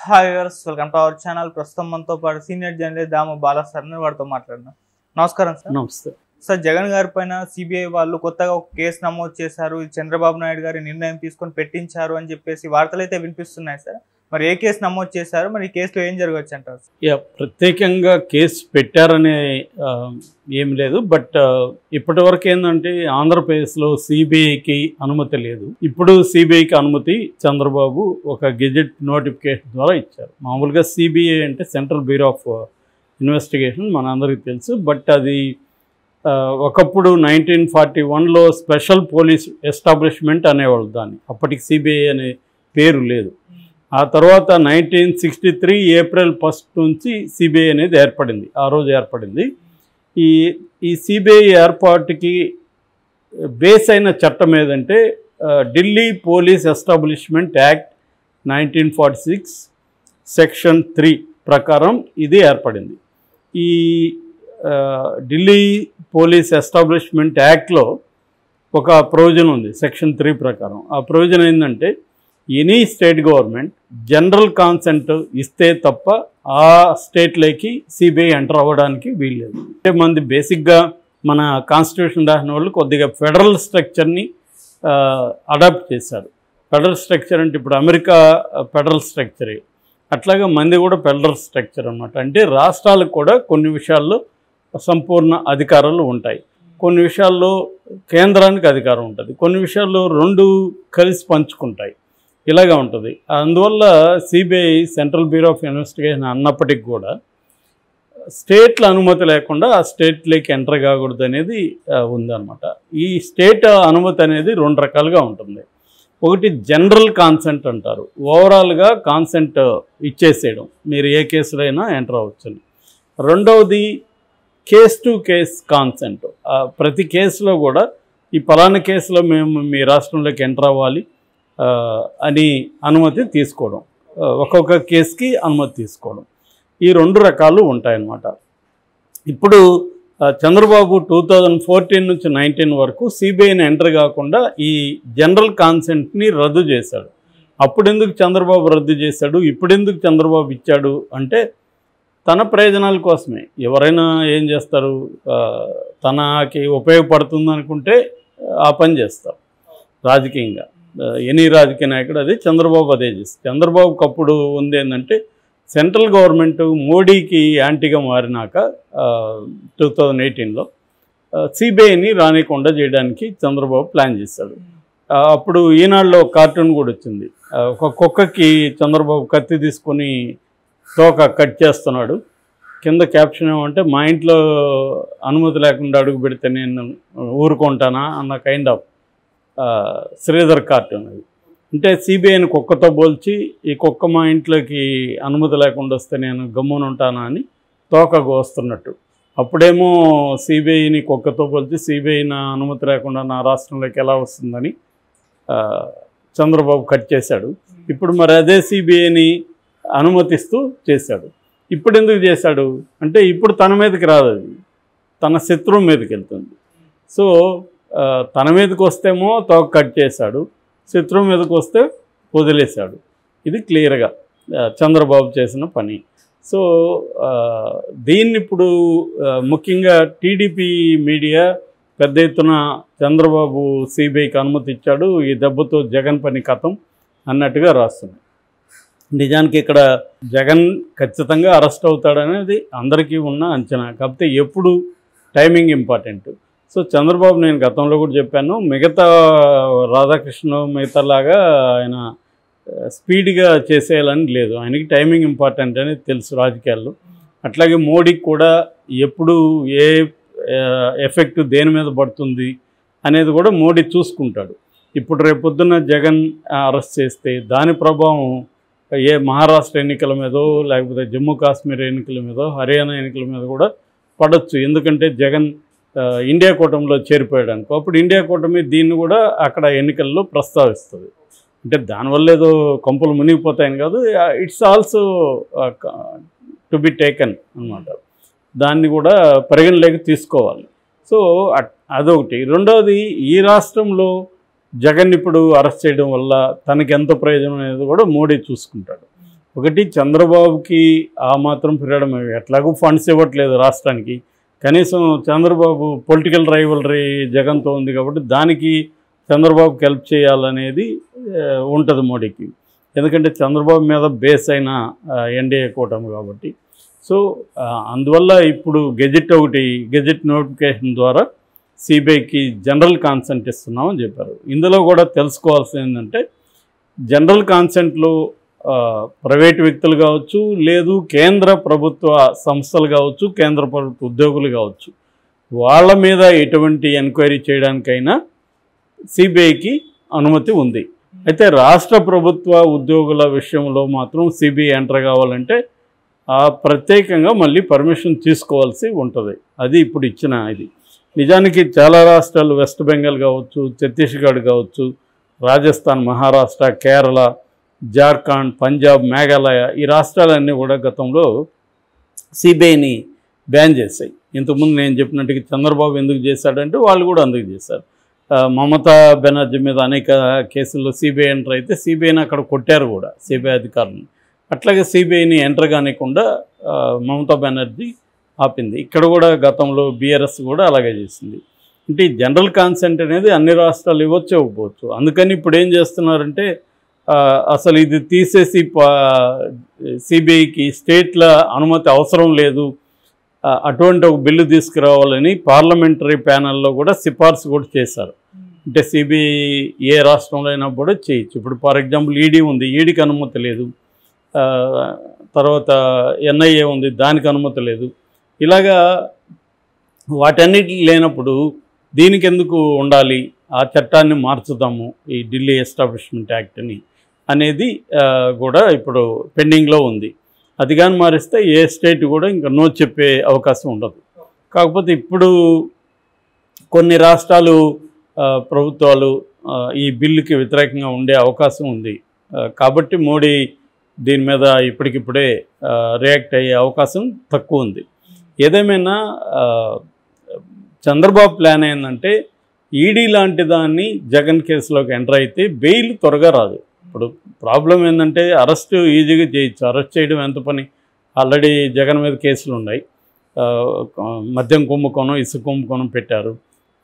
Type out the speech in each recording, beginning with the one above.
Hi viewers, welcome to our channel. ప్రస్తుతం మనతో పాటు సీనియర్ జర్నలిస్ట్ దాము బాలా సార్ వారితో మాట్లాడినాం. నమస్కారం సార్. నమస్తే సార్, జగన్ గారి పైన సిబిఐ వాళ్ళు కొత్తగా ఒక కేసు నమోదు చేశారు, చంద్రబాబు నాయుడు గారి నిర్ణయం తీసుకొని పెట్టించారు అని చెప్పేసి వార్తలు అయితే వినిపిస్తున్నాయి సార్. మరి ఏ కేసు నమోదు చేశారు, మరి ఈ కేసులో ఏం జరగవచ్చు అంటారు? ప్రత్యేకంగా కేసు పెట్టారనే ఏం లేదు. బట్ ఇప్పటివరకు ఏంటంటే ఆంధ్రప్రదేశ్లో సిబిఐకి అనుమతి లేదు. ఇప్పుడు సిబిఐకి అనుమతి చంద్రబాబు ఒక గెజెట్ నోటిఫికేషన్ ద్వారా ఇచ్చారు. మామూలుగా సిబిఐ అంటే సెంట్రల్ బ్యూరో ఆఫ్ ఇన్వెస్టిగేషన్ మన అందరికీ తెలుసు. బట్ అది ఒకప్పుడు 1941లో స్పెషల్ పోలీస్ ఎస్టాబ్లిష్మెంట్ అనేవాళ్ళు దాన్ని. అప్పటికి సిబిఐ అనే పేరు లేదు. ఆ తర్వాత 1963 ఏప్రిల్ 1 నుంచి సిబిఐ అనేది ఏర్పడింది. ఆ రోజు ఏర్పడింది. ఈ సిబిఐ ఏర్పాటుకి బేస్ అయిన చట్టం ఏదంటే Delhi police establishment act 1946 section 3 ప్రకారం ఇది ఏర్పడింది. ఈ ఢిల్లీ పోలీస్ ఎస్టాబ్లిష్మెంట్ యాక్ట్లో ఒక ప్రొవిజన్ ఉంది సెక్షన్ 3 ప్రకారం. ఆ ప్రొవిజన్ ఏంటంటే any state government general consent ఇస్తే తప్ప ఆ స్టేట్లోకి సిబిఐ ఎంటర్ అవ్వడానికి వీల్లేదు. అంటే మంది బేసిక్గా మన కాన్స్టిట్యూషన్ రాసిన వాళ్ళు కొద్దిగా ఫెడరల్ స్ట్రక్చర్ని అడాప్ట్ చేశారు. ఫెడరల్ స్ట్రక్చర్ అంటే ఇప్పుడు అమెరికా ఫెడరల్ స్ట్రక్చరే, అట్లాగే మంది కూడా ఫెడరల్ స్ట్రక్చర్ అన్నమాట. అంటే రాష్ట్రాలకు కూడా కొన్ని విషయాల్లో సంపూర్ణ అధికారాలు ఉంటాయి, కొన్ని విషయాల్లో కేంద్రానికి అధికారం ఉంటుంది, కొన్ని విషయాల్లో రెండు కలిసి పంచుకుంటాయి, ఇలాగా ఉంటుంది. అందువల్ల CBI central bureau of investigation అన్నప్పటికి కూడా స్టేట్ల అనుమతి లేకుండా ఆ స్టేట్లోకి ఎంటర్ కాకూడదు అనేది ఉందన్నమాట. ఈ స్టేట్ అనుమతి అనేది రెండు రకాలుగా ఉంటుంది. ఒకటి జనరల్ కాన్సెంట్ అంటారు, ఓవరాల్గా కాన్సెంట్ ఇచ్చేసేయడం, మీరు ఏ కేసులో అయినా ఎంటర్ అవ్వచ్చని. రెండవది కేస్ టు కేస్ కాన్సెంట్. ప్రతి కేసులో కూడా ఈ పలానా కేసులో మేము మీ రాష్ట్రంలోకి ఎంటర్ అవ్వాలి అని అనుమతి తీసుకోవడం, ఒక్కొక్క కేసుకి అనుమతి తీసుకోవడం, ఈ రెండు రకాలు ఉంటాయన్నమాట. ఇప్పుడు చంద్రబాబు 2014 నుంచి 19 వరకు సిబిఐని ఎంటర్ కాకుండా ఈ జనరల్ కాన్సెంట్ని రద్దు చేశాడు. అప్పుడెందుకు చంద్రబాబు రద్దు చేశాడు, ఇప్పుడెందుకు చంద్రబాబు ఇచ్చాడు అంటే తన ప్రయోజనాల కోసమే. ఎవరైనా ఏం చేస్తారు, తనకి ఉపయోగపడుతుంది అనుకుంటే ఆ పని చేస్తారు రాజకీయంగా. ఎనీ రాజకీయ నాయకుడు అదే, చంద్రబాబు అదే చేస్తారు. చంద్రబాబుకి అప్పుడు ఉంది ఏంటంటే సెంట్రల్ గవర్నమెంట్ మోడీకి యాంటీగా మారినాక 2018లో సిబిఐని రానికుండా చేయడానికి చంద్రబాబు ప్లాన్ చేశాడు. అప్పుడు ఈనాడులో ఒక కార్టూన్ కూడా వచ్చింది. ఒక కుక్కకి చంద్రబాబు కత్తి తీసుకొని తోక కట్ చేస్తున్నాడు. కింద క్యాప్షన్ ఏమంటే మా ఇంట్లో అనుమతి లేకుండా అడుగు పెడితే నేను ఊరుకుంటానా అన్న కైండ్ ఆఫ్ శ్రీధర్ కార్టూన్ అది. అంటే సిబిఐని కుక్కతో పోల్చి ఈ కుక్క మా ఇంట్లోకి అనుమతి లేకుండా వస్తే నేను గమ్మున ఉంటానా అని తోక కోస్తున్నట్టు. అప్పుడేమో సిబిఐని కుక్కతో పోల్చి సిబిఐ నా అనుమతి లేకుండా నా రాష్ట్రంలోకి ఎలా వస్తుందని చంద్రబాబు కట్ చేశాడు. ఇప్పుడు మరి అదే సిబిఐని అనుమతిస్తూ చేశాడు. ఇప్పుడు ఎందుకు చేశాడు అంటే ఇప్పుడు తన మీదకి రాదు, అది తన శత్రువు మీదకి వెళ్తుంది. సో తన మీదకి వస్తేమో తోక కట్ చేశాడు, శత్రువు మీదకి వస్తే వదిలేశాడు. ఇది క్లియర్గా చంద్రబాబు చేసిన పని. సో దీన్ని ఇప్పుడు ముఖ్యంగా టీడీపీ మీడియా పెద్ద ఎత్తున చంద్రబాబు సిబిఐకి అనుమతి ఇచ్చాడు, ఈ దెబ్బతో జగన్ పని కథం అన్నట్టుగా రాస్తుంది. నిజానికి ఇక్కడ జగన్ ఖచ్చితంగా అరెస్ట్ అవుతాడనేది అందరికీ ఉన్న అంచనా. కాకపోతే ఎప్పుడు టైమింగ్ ఇంపార్టెంట్. సో చంద్రబాబు, నేను గతంలో కూడా చెప్పాను, మిగతా రాధాకృష్ణ మిగతాలాగా ఆయన స్పీడ్గా చేసేయాలని లేదు, ఆయనకి టైమింగ్ ఇంపార్టెంట్ అనేది తెలుసు రాజకీయాల్లో. అట్లాగే మోడీకి కూడా ఎప్పుడు ఏ ఎఫెక్ట్ దేని మీద పడుతుంది అనేది కూడా మోడీ చూసుకుంటాడు. ఇప్పుడు రేపొద్దున జగన్ అరెస్ట్ చేస్తే దాని ప్రభావం ఏ మహారాష్ట్ర ఎన్నికల మీదో లేకపోతే జమ్మూ కాశ్మీర్ ఎన్నికల మీదో హర్యానా ఎన్నికల మీద కూడా పడవచ్చు. ఎందుకంటే జగన్ ఇండియా కూటమిలో చేరిపోయాడు అనుకో, అప్పుడు ఇండియా కూటమి దీన్ని కూడా అక్కడ ఎన్నికల్లో ప్రస్తావిస్తుంది. అంటే దానివల్ల ఏదో కొంపలు మునిగిపోతాయని కాదు, it's also to be taken అన్నమాట. దాన్ని కూడా పరిగణలోకి తీసుకోవాలి. సో అదొకటి. రెండవది, ఈ రాష్ట్రంలో జగన్ ఇప్పుడు అరెస్ట్ చేయడం వల్ల తనకి ఎంత ప్రయోజనం అనేది కూడా మోడీ చూసుకుంటాడు. ఒకటి చంద్రబాబుకి ఆ మాత్రం పీరియడ్ ఎట్లాగూ ఫండ్స్ ఇవ్వట్లేదు రాష్ట్రానికి, కనీసం చంద్రబాబు పొలిటికల్ రైవలరీ జగన్తో ఉంది కాబట్టి దానికి చంద్రబాబుకి హెల్ప్ చేయాలనేది ఉంటుంది మోడీకి. ఎందుకంటే చంద్రబాబు మీద బేస్ అయిన ఎన్డీఏ కూటమి కాబట్టి. సో అందువల్ల ఇప్పుడు గెజెట్ నోటిఫికేషన్ ద్వారా సిబిఐకి జనరల్ కాన్సెంట్ ఇస్తున్నామని చెప్పారు. ఇందులో కూడా తెలుసుకోవాల్సింది ఏంటంటే జనరల్ కాన్సెంట్లో ప్రైవేట్ వ్యక్తులు కావచ్చు, లేదు కేంద్ర ప్రభుత్వ సంస్థలు కావచ్చు, కేంద్ర ప్రభుత్వ ఉద్యోగులు కావచ్చు, వాళ్ళ మీద ఎటువంటి ఎంక్వైరీ చేయడానికైనా సిబిఐకి అనుమతి ఉంది. అయితే రాష్ట్ర ప్రభుత్వ ఉద్యోగుల విషయంలో మాత్రం సిబిఐ ఎంటర్ కావాలంటే ప్రత్యేకంగా మళ్ళీ పర్మిషన్ తీసుకోవాల్సి ఉంటుంది. అది ఇప్పుడు ఇచ్చిన ఇది. నిజానికి చాలా రాష్ట్రాలు, వెస్ట్ బెంగాల్ కావచ్చు, ఛత్తీస్గఢ్ కావచ్చు, రాజస్థాన్, మహారాష్ట్ర, కేరళ, జార్ఖండ్, పంజాబ్, మేఘాలయ, ఈ రాష్ట్రాలన్నీ కూడా గతంలో సిబిఐని బ్యాన్ చేశాయి. ఇంతకుముందు నేను చెప్పినట్టుగా చంద్రబాబు ఎందుకు చేశాడంటే వాళ్ళు కూడా అందుకు చేశారు. మమతా బెనర్జీ మీద అనేక కేసుల్లో సిబిఐ ఎంటర్ అయితే సిబిఐని అక్కడ కొట్టారు కూడా సిబిఐ అధికారులను. అట్లాగే సిబిఐని ఎంటర్ కానికుండా మమతా బెనర్జీ ఆపింది. ఇక్కడ కూడా గతంలో బీఆర్ఎస్ కూడా అలాగే చేసింది. అంటే జనరల్ కాన్సెంట్ అనేది అన్ని రాష్ట్రాలు ఇవ్వచ్చు, ఇవ్వకపోవచ్చు. అందుకని ఇప్పుడు ఏం చేస్తున్నారంటే అసలు ఇది తీసేసి సిబిఐకి స్టేట్ల అనుమతి అవసరం లేదు, అటువంటి ఒక బిల్లు తీసుకురావాలని పార్లమెంటరీ ప్యానెల్లో కూడా సిఫార్సు కూడా చేశారు. అంటే సిబిఐ ఏ రాష్ట్రంలో అయినా కూడా చేయొచ్చు. ఇప్పుడు ఫర్ ఎగ్జాంపుల్ ఈడీ ఉంది, ఈడీకి అనుమతి లేదు. తర్వాత ఎన్ఐఏ ఉంది, దానికి అనుమతి లేదు. ఇలాగా వాటన్నిటి లేనప్పుడు దీనికి ఎందుకు ఉండాలి, ఆ చట్టాన్ని మార్చుదాము, ఈ ఢిల్లీ ఎస్టాబ్లిష్మెంట్ యాక్ట్ని అనేది కూడా ఇప్పుడు పెండింగ్లో ఉంది. అది కానీ మారిస్తే ఏ స్టేట్ కూడా ఇంకా నో చెప్పే అవకాశం ఉండదు. కాకపోతే ఇప్పుడు కొన్ని రాష్ట్రాలు ప్రభుత్వాలు ఈ బిల్లుకి వ్యతిరేకంగా ఉండే అవకాశం ఉంది. కాబట్టి మోడీ దీని మీద ఇప్పటికిప్పుడే రియాక్ట్ అయ్యే అవకాశం తక్కువ ఉంది. ఏదేమైనా చంద్రబాబు ప్లాన్ ఏంటంటే ఈడీ లాంటి దాన్ని జగన్ కేసులోకి ఎంటర్ అయితే బెయిల్ త్వరగా రాదు. ఇప్పుడు ప్రాబ్లం ఏంటంటే అరెస్ట్ ఈజీగా చేయొచ్చు. అరెస్ట్ చేయడం ఎంత పని, ఆల్రెడీ జగన్ మీద కేసులు ఉన్నాయి. మద్యం కుంభకోణం, ఇసుక కుంభకోణం పెట్టారు.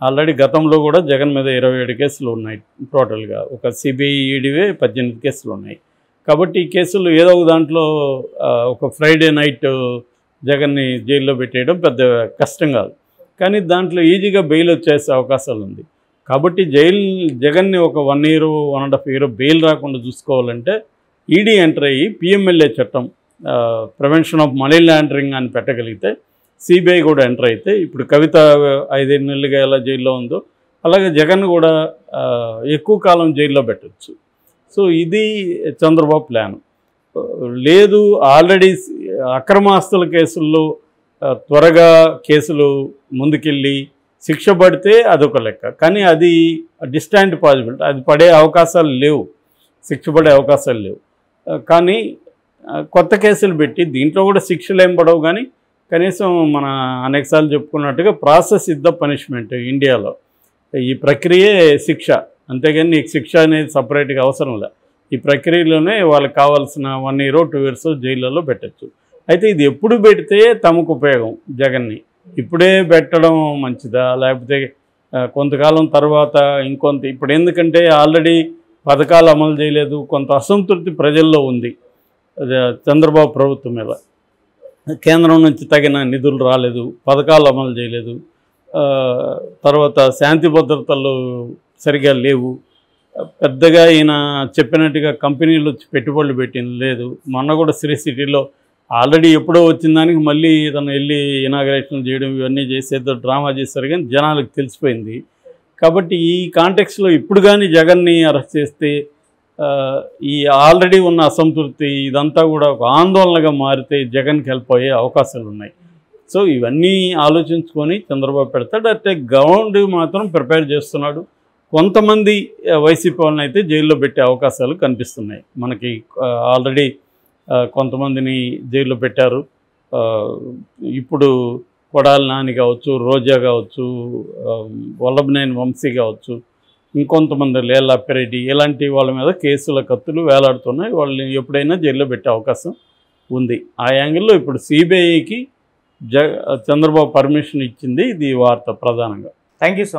ఆల్రెడీ గతంలో కూడా జగన్ మీద 27 కేసులు ఉన్నాయి టోటల్గా. ఒక సిబిఐ ఈడీవే 18 కేసులు ఉన్నాయి. కాబట్టి ఈ కేసులు ఏదో ఒక దాంట్లో ఒక ఫ్రైడే నైట్ జగన్ని జైల్లో పెట్టేయడం పెద్ద కష్టం కాదు. కానీ దాంట్లో ఈజీగా బెయిల్ వచ్చేసే అవకాశాలు ఉంది. కాబట్టి జగన్ని ఒక 1 year 1.5 year బెయిల్ రాకుండా చూసుకోవాలంటే ఈడీ ఎంటర్ అయ్యి పిఎంఎల్ఏ చట్టం, ప్రివెన్షన్ ఆఫ్ మనీ లాండరింగ్ అని పెట్టగలిగితే, సిబిఐ కూడా ఎంటర్ అయితే, ఇప్పుడు కవిత 5 నెలలుగా ఎలా జైల్లో ఉందో అలాగే జగన్ కూడా ఎక్కువ కాలం జైల్లో పెట్టచ్చు. సో ఇది చంద్రబాబు ప్లాన్. లేదు ఆల్రెడీ అక్రమాస్తుల కేసుల్లో త్వరగా కేసులు ముందుకెళ్ళి శిక్ష పడితే అదొక లెక్క. కానీ అది డిస్టాంట్ పాసిబిలిటీ, అది పడే అవకాశాలు లేవు, శిక్ష పడే అవకాశాలు లేవు. కానీ కొత్త కేసులు పెట్టి దీంట్లో కూడా శిక్షలు ఏం పడవు. కానీ కనీసం మన అనేకసార్లు చెప్పుకున్నట్టుగా ప్రాసెస్ ఇస్ ద పనిష్మెంట్ ఇండియాలో. ఈ ప్రక్రియే శిక్ష, అంతేగాని నీకు శిక్ష అనేది సపరేట్గా అవసరం లేదు. ఈ ప్రక్రియలోనే వాళ్ళకి కావాల్సిన 1 year 2 years జైళ్ళలో పెట్టచ్చు. అయితే ఇది ఎప్పుడు పెడితే తమకు ఉపయోగం జగన్ని? ఇప్పుడే పెట్టడం మంచిదా, లేకపోతే కొంతకాలం తర్వాత ఇంకొంత? ఇప్పుడు ఎందుకంటే ఆల్రెడీ పథకాలు అమలు చేయలేదు, కొంత అసంతృప్తి ప్రజల్లో ఉంది చంద్రబాబు ప్రభుత్వం మీద. కేంద్రం నుంచి తగిన నిధులు రాలేదు, పథకాలు అమలు చేయలేదు, తర్వాత శాంతి భద్రతలు సరిగా లేవు, పెద్దగా ఈయన చెప్పినట్టుగా కంపెనీలు వచ్చి పెట్టుబడులు పెట్టింది లేదు. మొన్న కూడా శ్రీ సిటీలో ఆల్రెడీ ఎప్పుడో వచ్చిన దానికి మళ్ళీ తను వెళ్ళి ఇనాగరేషన్ చేయడం ఇవన్నీ చేసేదో డ్రామా చేశారు. కానీ జనాలకు తెలిసిపోయింది. కాబట్టి ఈ కాంటెక్స్లో ఇప్పుడు కానీ జగన్ని అరెస్ట్ చేస్తే ఈ ఆల్రెడీ ఉన్న అసంతృప్తి ఇదంతా కూడా ఒక ఆందోళనగా మారితే జగన్కి హెల్ప్ అయ్యే అవకాశాలు ఉన్నాయి. సో ఇవన్నీ ఆలోచించుకొని చంద్రబాబు పెడతాడు. అంటే గ్రౌండ్ మాత్రం ప్రిపేర్ చేస్తున్నాడు. కొంతమంది వైసీపీ వాళ్ళని అయితే జైల్లో పెట్టే అవకాశాలు కనిపిస్తున్నాయి మనకి. ఆల్రెడీ కొంతమందిని జైల్లో పెట్టారు. ఇప్పుడు కొడాలి నాని కావచ్చు, రోజా కావచ్చు, వల్లభనేని వంశీ కావచ్చు, ఇంకొంతమంది లేల్లాపిరెడ్డి ఇలాంటి వాళ్ళ మీద కేసుల కత్తులు వేలాడుతున్నాయి. వాళ్ళని ఎప్పుడైనా జైల్లో పెట్టే అవకాశం ఉంది. ఆ యాంగిల్లో ఇప్పుడు సిబిఐకి చంద్రబాబు పర్మిషన్ ఇచ్చింది ఇది వార్త ప్రధానంగా. Thank you so much.